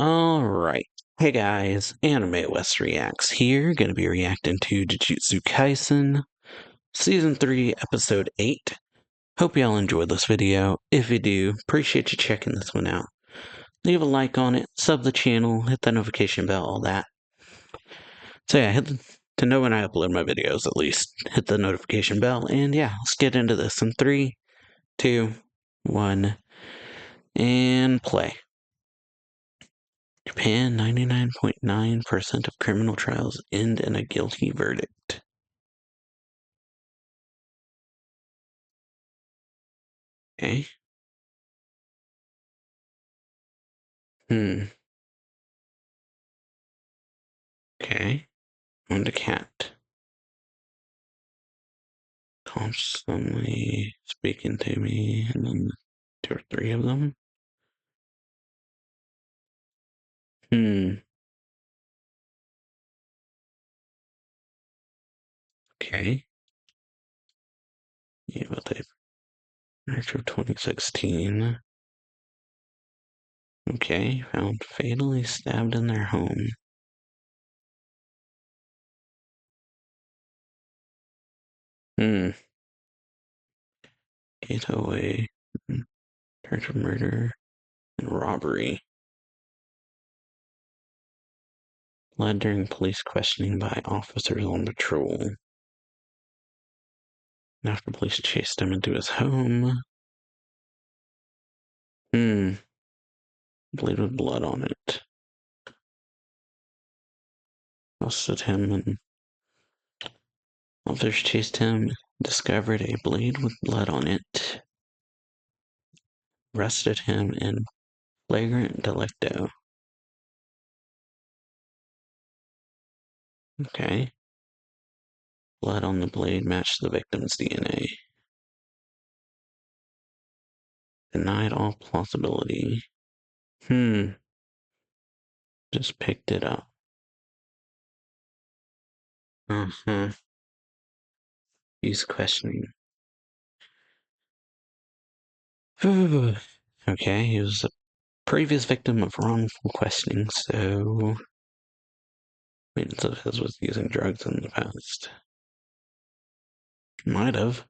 Alright. Hey guys, AnimeWestReacts here, gonna be reacting to Jujutsu Kaisen, Season 3, Episode 8. Hope y'all enjoyed this video. If you do, appreciate you checking this one out. Leave a like on it, sub the channel, hit that notification bell, all that. So yeah, to know when I upload my videos at least. Hit the notification bell, and yeah, let's get into this in 3, 2, 1, and play. Japan, 99.9% of criminal trials end in a guilty verdict. Okay. Okay. Owned a cat. Constantly speaking to me, and then 2 or 3 of them. Okay. Yeah, but they March of 2016. Okay, found fatally stabbed in their home. Getaway, charge of murder and robbery. Led during police questioning by officers on patrol. After police chased him into his home. Blade with blood on it. Busted him, and officers chased him, discovered a blade with blood on it. Arrested him in flagrant delicto. Okay. Blood on the blade matched the victim's DNA. Denied all plausibility. Just picked it up. He's questioning. Okay, he was a previous victim of wrongful questioning, so acquaintance of his was using drugs in the past. Might have.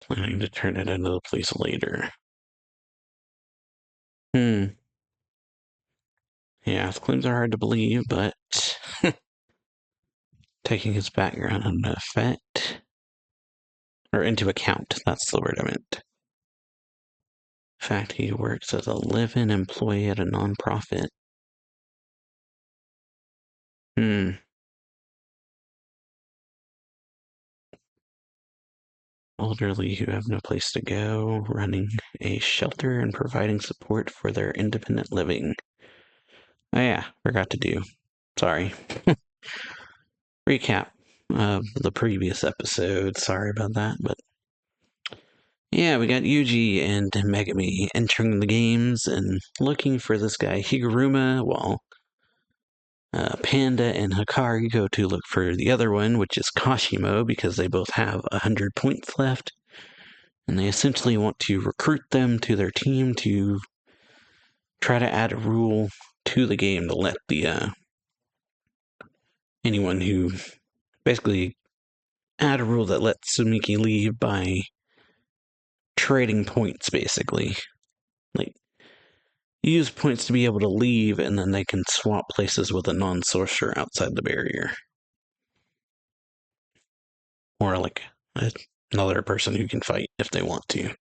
Planning to turn it into the police later. Yeah, his claims are hard to believe, but taking his background into effect, or into account, that's the word I meant. In fact, he works as a live-in employee at a non-profit. Elderly who have no place to go, running a shelter and providing support for their independent living. Oh yeah, forgot to do. Sorry. Recap of the previous episode. Sorry about that, but yeah, we got Yuji and Megami entering the games and looking for this guy Higuruma, while Panda and Hikari go to look for the other one, which is Kashimo, because they both have 100 points left. And they essentially want to recruit them to their team to try to add a rule to the game to let the anyone who basically add a rule that lets Sumiki leave by trading points, basically. Like, use points to be able to leave, and then they can swap places with a non-sorcerer outside the barrier. Or, like, another person who can fight if they want to.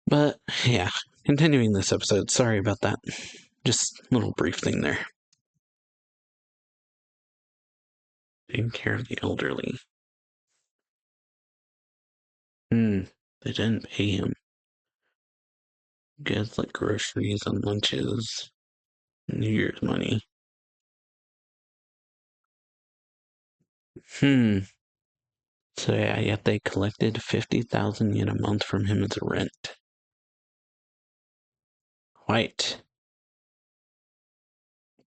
But, yeah, continuing this episode, sorry about that. Just a little brief thing there. Taking care of the elderly. They didn't pay him. Gets like groceries and lunches, New Year's money. So yeah, yet they collected 50,000 yen a month from him as rent. Quite.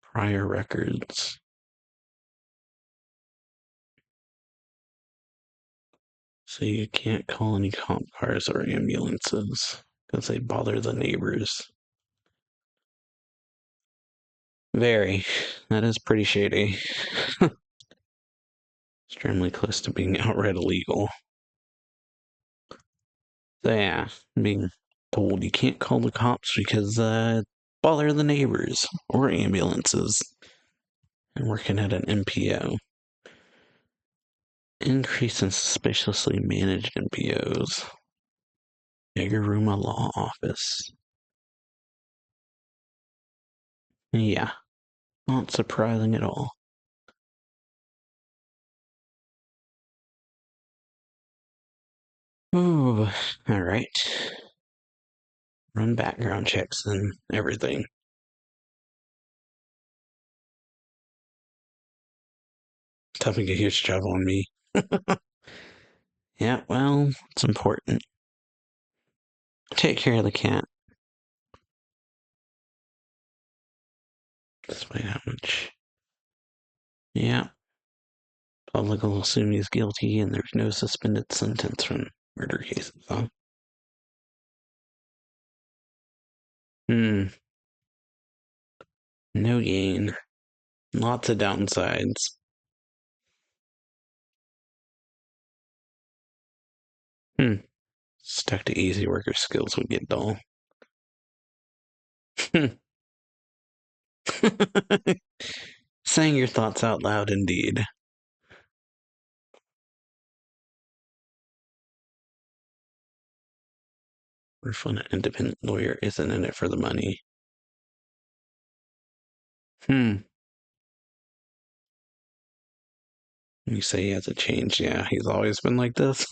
Prior records. So you can't call any cop cars or ambulances because they bother the neighbors. Very. That is pretty shady. Extremely close to being outright illegal. So yeah, being told you can't call the cops because bother the neighbors or ambulances. And working at an MPO. Increase in suspiciously managed MPOs. Yagaruma Law Office. Yeah, not surprising at all. Ooh, alright. Run background checks and everything. Dumping a huge job on me. Yeah, well, it's important. Take care of the cat. Despite how much. Yeah. Public will assume he's guilty and there's no suspended sentence from murder cases, huh? Hmm. No gain. Lots of downsides. Hmm. Stuck to easy worker skills would get dull. Saying your thoughts out loud, indeed. If an independent lawyer isn't in it for the money. Hmm. You say he hasn't changed. Yeah, he's always been like this.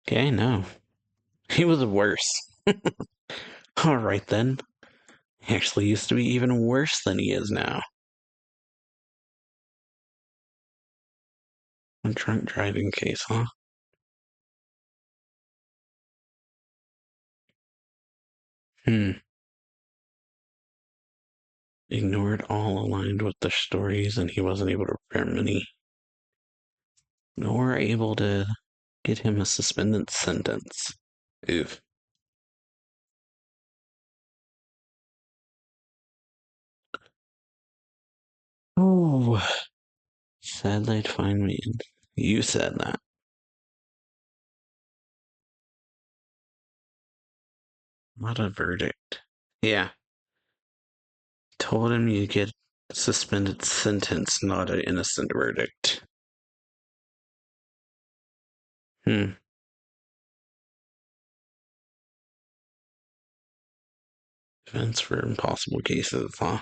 Okay, no. He was worse. Alright then. He actually used to be even worse than he is now. A drunk driving case, huh? Hmm. Ignored all aligned with the stories, and he wasn't able to prepare money. Nor able to get him a suspended sentence. Oof. Oh. Said they'd find me. You said that. Not a verdict. Yeah. Told him you get a suspended sentence, not an innocent verdict. Hmm. Defense for impossible cases, huh?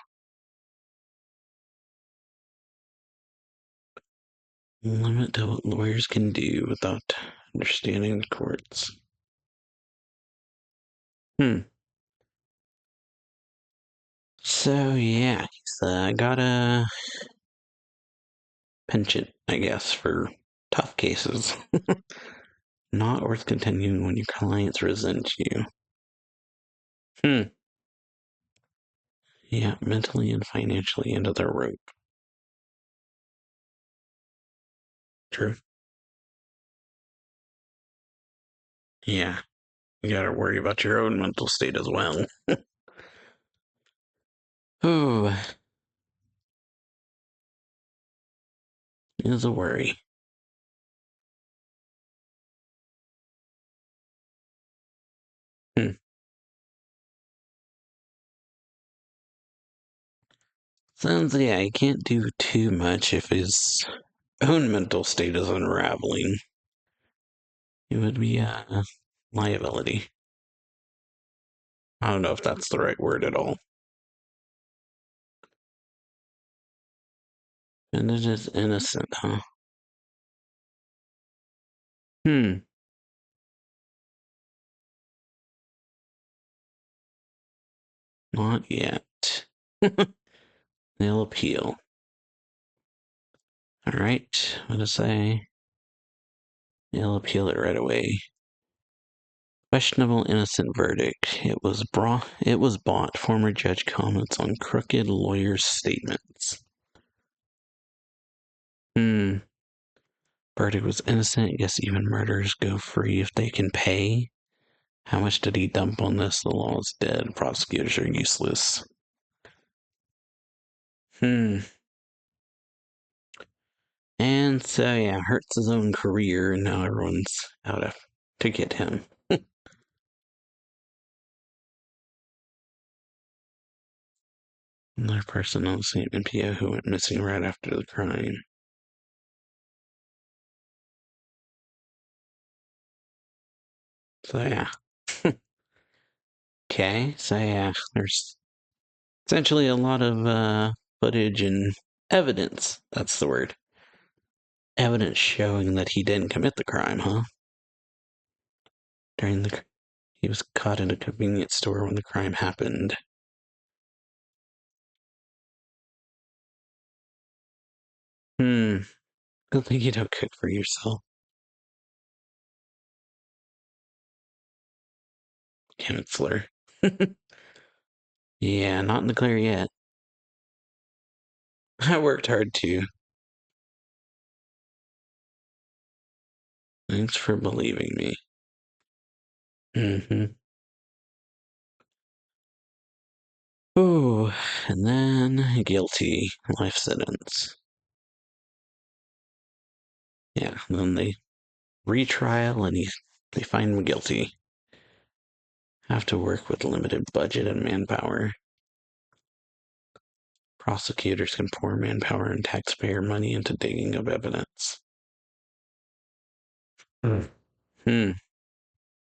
Limit to what lawyers can do without understanding the courts. Hmm. So yeah, he's got a penchant, I guess, for tough cases. Not worth continuing when your clients resent you. Hmm. Yeah, mentally and financially into their rope. True. Yeah. You gotta worry about your own mental state as well. Ooh, is a worry. Hmm. Sounds, yeah, he can't do too much if his own mental state is unraveling. It would be a liability. I don't know if that's the right word at all. And it is innocent, huh? Hmm. Not yet. They'll appeal. Alright, I'm gonna say they'll appeal it right away. Questionable innocent verdict. It was bought. Former judge comments on crooked lawyer's statements. Hmm. Verdict was innocent. Guess even murderers go free if they can pay. How much did he dump on this? The law is dead. Prosecutors are useless. And so, yeah, hurts his own career, and now everyone's out to get him. Another person on the same NPO who went missing right after the crime. So, yeah. Okay, so yeah, there's essentially a lot of footage and evidence. That's the word. Evidence showing that he didn't commit the crime, huh? He was caught in a convenience store when the crime happened. Good thing you don't cook for yourself. Counselor. Yeah, not in the clear yet. I worked hard too. Thanks for believing me. Mm-hmm. Oh, and then guilty, life sentence. Yeah, then they retrial and they find him guilty. Have to work with limited budget and manpower. Prosecutors can pour manpower and taxpayer money into digging up evidence. Hmm.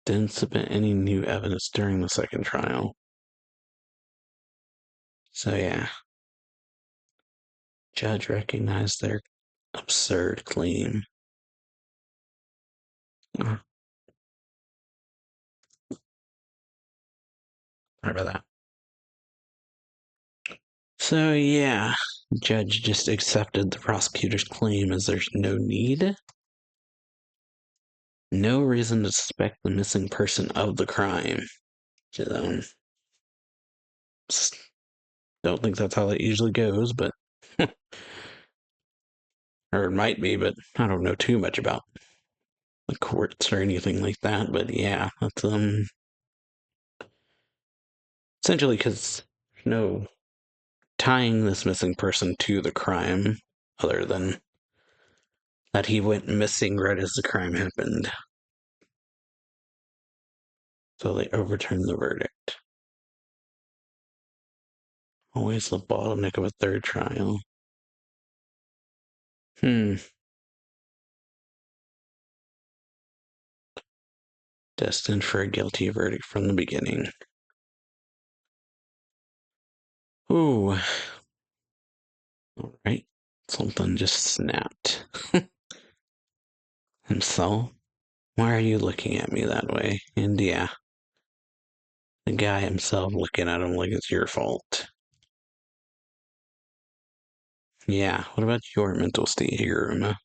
Didn't submit any new evidence during the second trial. So yeah. Judge recognized their absurd claim. Sorry about that. So yeah, judge just accepted the prosecutor's claim as there's no need. No reason to suspect the missing person of the crime. Um, don't think that's how that usually goes, but or it might be, but I don't know too much about the courts or anything like that. But yeah, that's essentially because there's no tying this missing person to the crime other than that he went missing right as the crime happened. So they overturned the verdict. Always the bottleneck of a third trial. Destined for a guilty verdict from the beginning. Ooh. Alright. Something just snapped. And so, why are you looking at me that way? And yeah, the guy himself looking at him like it's your fault. Yeah, what about your mental state here, Uma?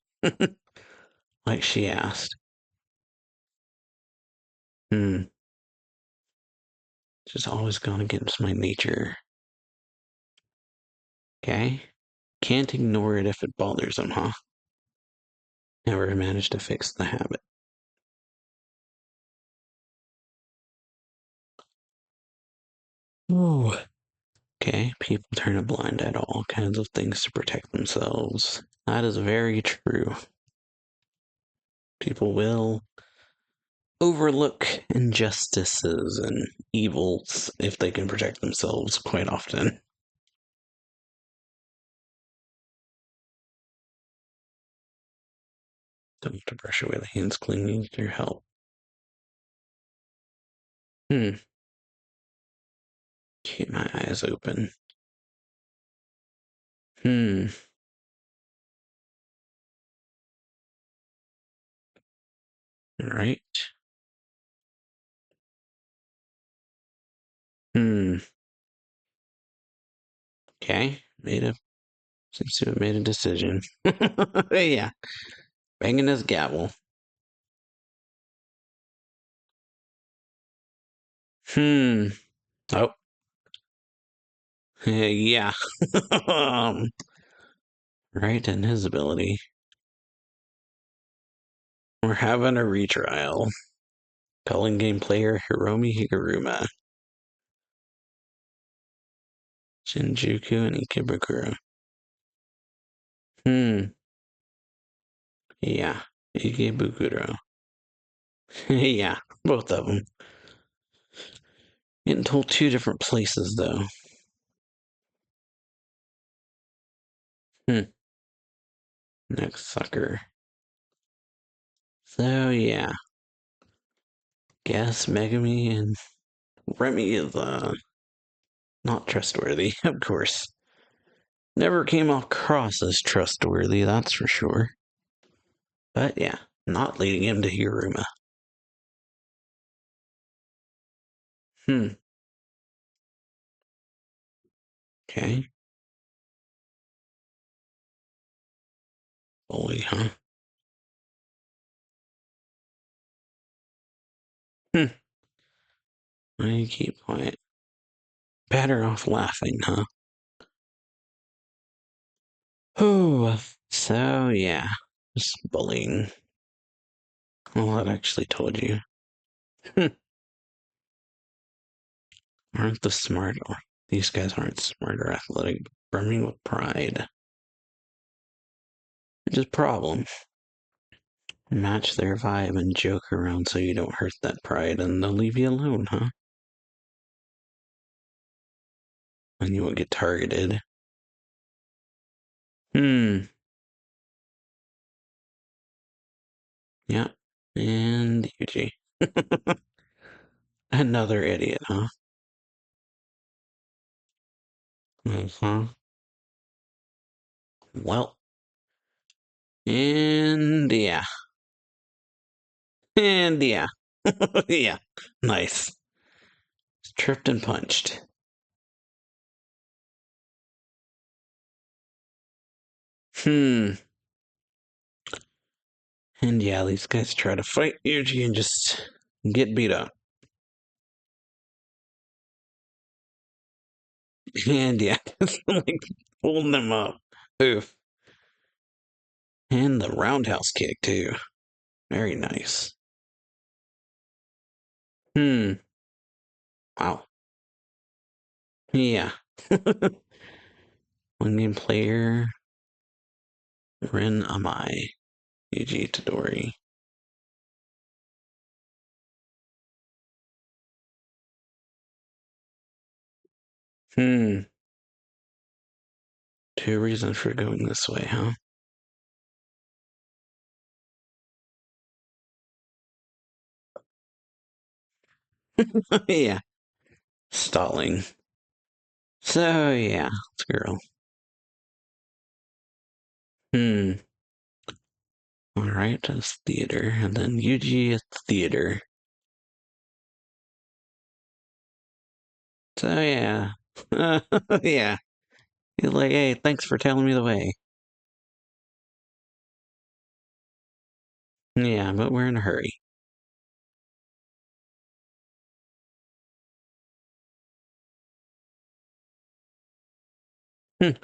Like she asked. Just always gone against my nature. Okay? Can't ignore it if it bothers him, huh? Never managed to fix the habit. Ooh. Okay, people turn a blind eye to all kinds of things to protect themselves. That is very true. People will overlook injustices and evils if they can protect themselves quite often. Don't have to brush away the hands clinging to your help. Keep my eyes open. Hmm. Right. Hmm. Okay. Seems to have made a decision. Yeah. Banging his gavel. Hmm. Oh. Yeah. Right, and his ability. We're having a retrial. Calling game player Hiromi Higuruma. Shinjuku and Ikebukuro. Yeah. Ikebukuro. Yeah, both of them. Getting told two different places, though. Next sucker. So, yeah. Guess Megami and Remy is, not trustworthy, of course. Never came across as trustworthy, that's for sure. But, yeah, not leading him to Hiruma. Okay. Bully, huh? I keep quiet. Better off laughing, huh? Oh, so yeah, just bullying. Well, that actually told you. Aren't the smart, or these guys aren't smart or athletic, brimming with pride. Which is a problem. Match their vibe and joke around so you don't hurt that pride, and they'll leave you alone, huh? And you won't get targeted. Yeah. And Yuji. Another idiot, huh? Uh-huh. Well. And yeah. And yeah. Yeah. Nice. Tripped and punched. And yeah, these guys try to fight Yuji and just get beat up. And yeah, it's like holding them up. Oof. And the roundhouse kick, too. Very nice. Wow. Yeah. One game player. Ren Amai. Yuji Tadori. Two reasons for going this way, huh? Yeah. Stalling. So, yeah. It's girl. Alright, that's theater. And then Yuji is theater. So, yeah. Yeah. He's like, hey, thanks for telling me the way. Yeah, but we're in a hurry.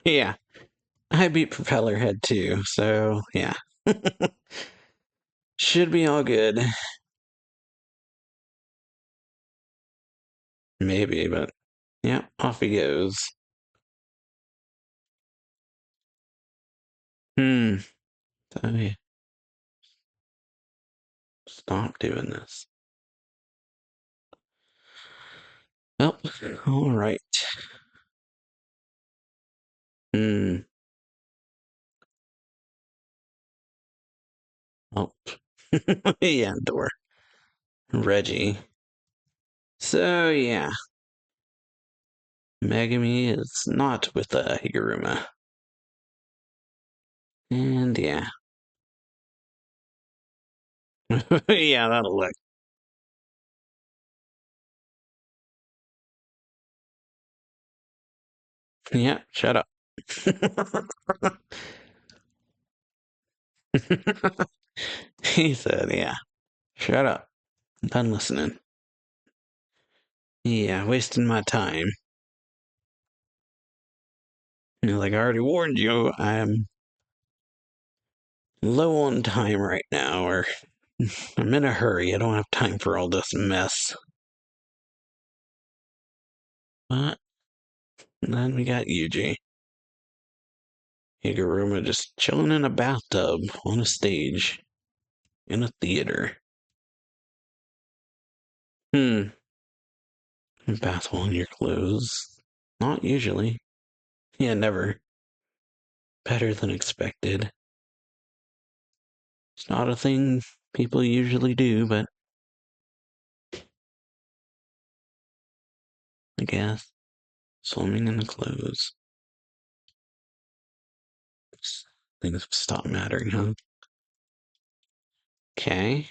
Yeah. I beat Propellerhead too, so yeah. Should be all good. Maybe, but yeah, off he goes. So, yeah. Stop doing this. Oh, all right. Hmm. Oh. Yeah, door. Reggie. So, yeah. Megami is not with Higuruma. And yeah. Yeah, that'll look. Yeah, shut up. He said, yeah, shut up. I'm done listening. Yeah, wasting my time. Like I already warned you, I'm low on time right now, or I'm in a hurry. I don't have time for all this mess. But then we got Yuji. Higuruma just chilling in a bathtub on a stage in a theater. Bath while in your clothes. Not usually. Yeah, never. Better than expected. It's not a thing people usually do, but I guess. Swimming in the clothes. Things stop mattering, huh? Okay.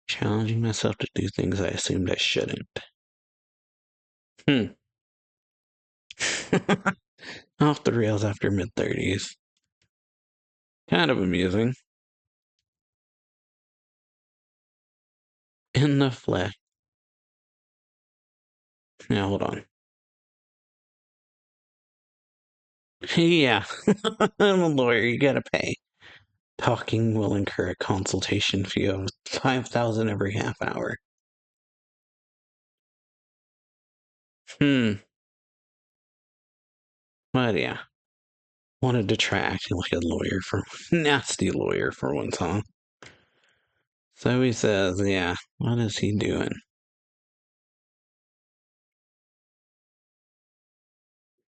Challenging myself to do things I assumed I shouldn't. Off the rails after mid-30s. Kind of amusing. In the flesh. Now, hold on. Yeah. I'm a lawyer. You gotta pay. Talking will incur a consultation fee of 5,000 every half hour. But yeah. Wanted to try acting like a lawyer for nasty lawyer for one time. So he says, yeah, what is he doing?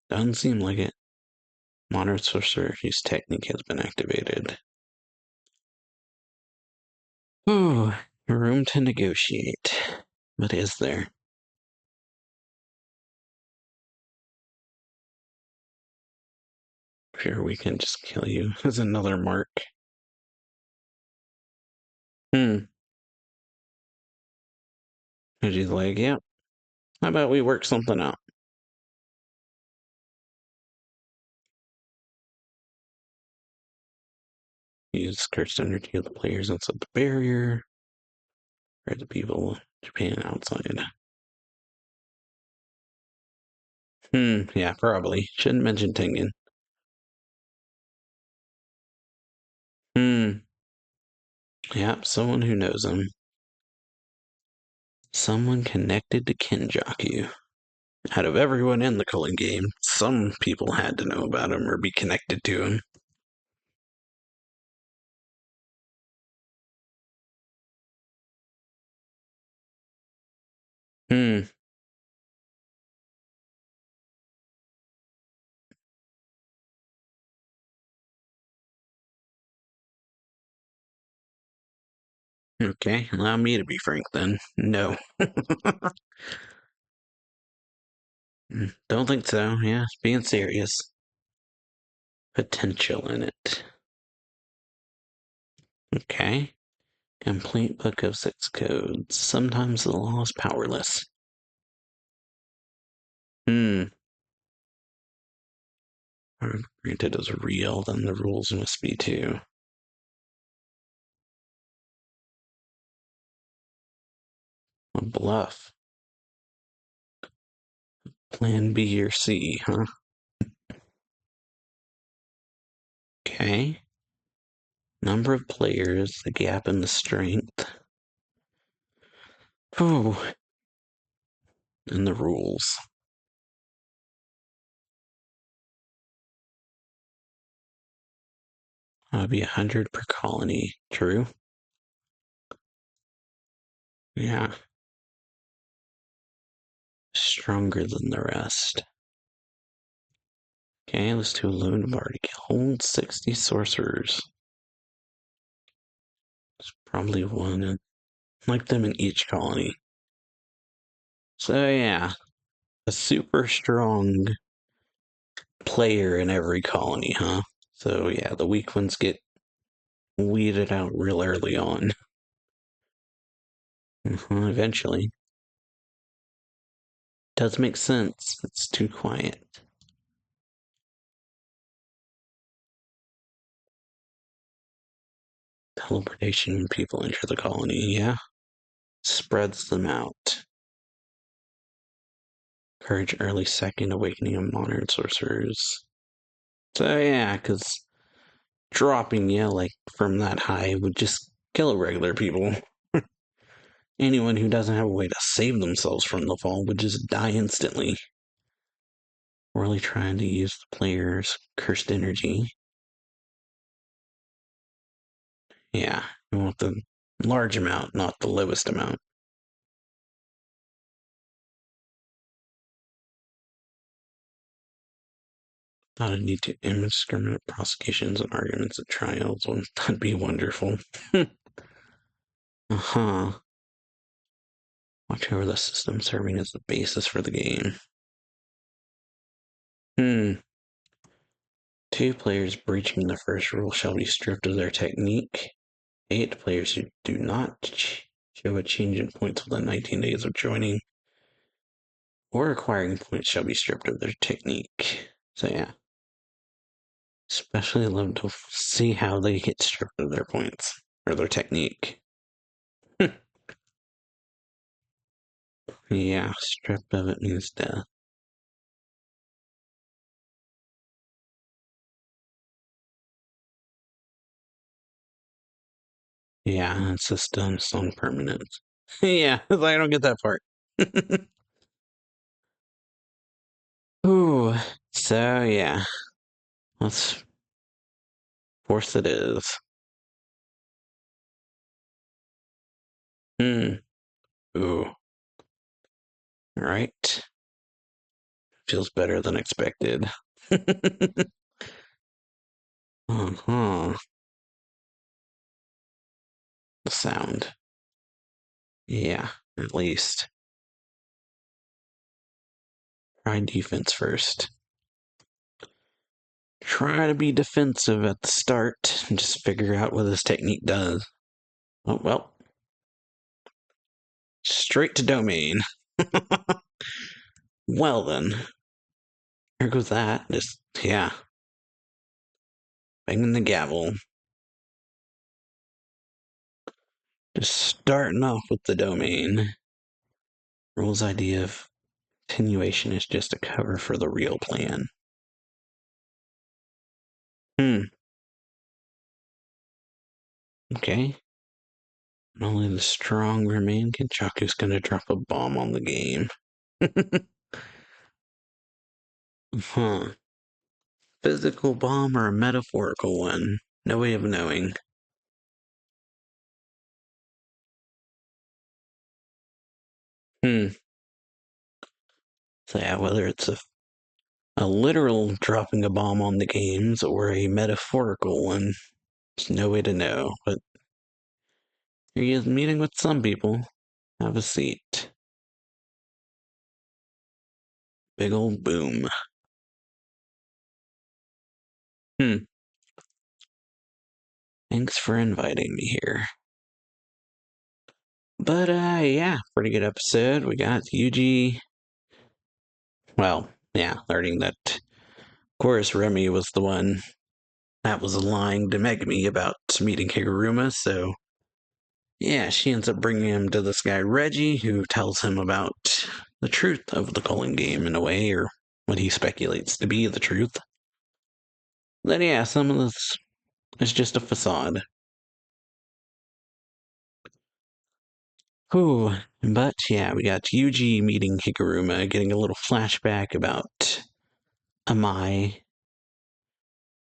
Doesn't seem like it. Modern sorcerer's technique has been activated. Ooh, room to negotiate. But is there? Here we can just kill you as another mark. And she's like, yeah, how about we work something out? Use cursed energy of the players inside the barrier. Or the people of Japan outside. Yeah, probably. Shouldn't mention Tengen. Yeah, someone who knows him. Someone connected to Kenjaku. Out of everyone in the Culling game, some people had to know about him or be connected to him. Hmm. Okay, allow me to be frank then. No. Don't think so. Yeah, being serious. Potential in it. Okay. Complete book of 6 codes. Sometimes the law is powerless. Are granted as real, then the rules must be too. A bluff. Plan B or C, huh? Okay. Number of players, the gap in the strength. Oh. And the rules. That'd be 100 per colony. True? Yeah. Stronger than the rest. Okay, let's do a loan party. Hold 60 sorcerers. There's probably one, like them in each colony. So yeah, a super strong player in every colony, huh? So yeah, the weak ones get weeded out real early on. Eventually. Does make sense. It's too quiet. Teleportation when people enter the colony, yeah. Spreads them out. Encourage early second awakening of modern sorcerers. So yeah, because dropping you like from that high would just kill regular people. anyone who doesn't have a way to save themselves from the fall would just die instantly. Really trying to use the player's cursed energy. Yeah, you want the large amount, not the lowest amount. Not a need to indiscriminate prosecutions and arguments at trials. Well, that'd be wonderful. Uh-huh. Watch over the system serving as the basis for the game. Two players breaching the first rule shall be stripped of their technique. 8 players who do not show a change in points within 19 days of joining or acquiring points shall be stripped of their technique. So yeah. Especially love to see how they get stripped of their points or their technique. Yeah, stripped of it means death. Yeah, it's just on permanence. Yeah, I don't get that part. Ooh, so yeah. Let's force it is. Ooh. Alright. Feels better than expected. Uh-huh. The sound. Yeah, at least. Try defense first. Try to be defensive at the start and just figure out what this technique does. Oh, well. Straight to domain. Well then. Here goes that. Just, yeah. Banging the gavel. Just starting off with the domain. Rule's idea of continuation is just a cover for the real plan. Okay. Only the strong remain. Kenchaku's gonna drop a bomb on the game. Huh. Physical bomb or a metaphorical one? No way of knowing. So yeah, whether it's a literal dropping a bomb on the games or a metaphorical one, there's no way to know. But here he is meeting with some people. Have a seat. Big old boom. Thanks for inviting me here. But yeah, pretty good episode. We got Yuji. Well, yeah, learning that, of course, Remy was the one that was lying to Megami about meeting Higuruma, so yeah, she ends up bringing him to this guy Reggie, who tells him about the truth of the calling game in a way, or what he speculates to be the truth. Then yeah, some of this is just a facade. Whew. But yeah, we got Yuji meeting Higuruma, getting a little flashback about Amai,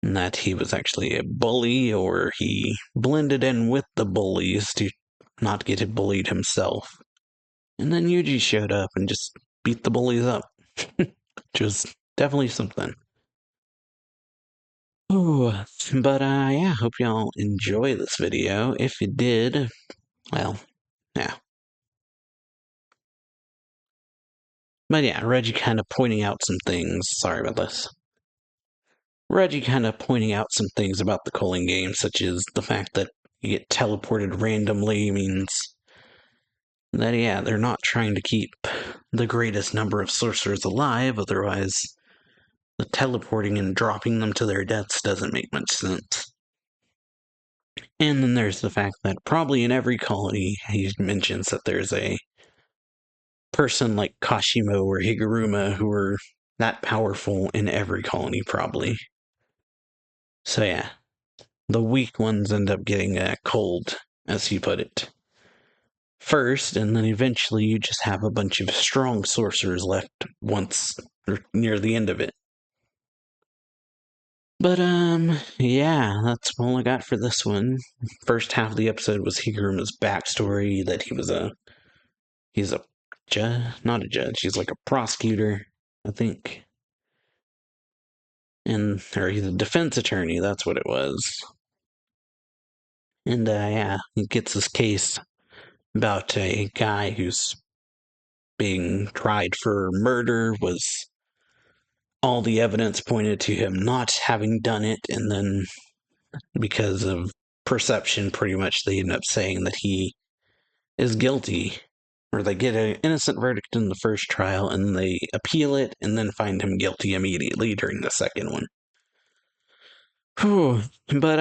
and that he was actually a bully, or he blended in with the bullies to not get bullied himself. And then Yuji showed up and just beat the bullies up, which was definitely something. Ooh, but yeah, hope y'all enjoy this video. If you did, well, yeah. But yeah, Reggie kind of pointing out some things. Sorry about this. Reggie kind of pointing out some things about the calling game, such as the fact that you get teleported randomly means that, yeah, they're not trying to keep the greatest number of sorcerers alive, otherwise the teleporting and dropping them to their deaths doesn't make much sense. And then there's the fact that probably in every colony, he mentions that there's a person like Kashimo or Higuruma who are that powerful in every colony, probably. So yeah, the weak ones end up getting cold, as he put it. first, and then eventually you just have a bunch of strong sorcerers left once or near the end of it. But, yeah, that's all I got for this one. First half of the episode was Higuruma's backstory, that he's a judge, not a judge, he's like a prosecutor, I think. Or he's a defense attorney, that's what it was. And, yeah, he gets this case about a guy who's being tried for murder, all the evidence pointed to him not having done it, and then because of perception, pretty much they end up saying that he is guilty, or they get an innocent verdict in the first trial, and they appeal it, and then find him guilty immediately during the second one. Whew. But,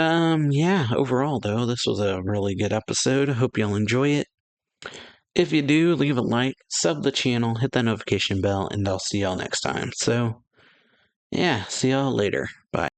yeah, overall, though, this was a really good episode. I hope y'all enjoy it. If you do, leave a like, sub the channel, hit that notification bell, and I'll see y'all next time. So, yeah, see y'all later. Bye.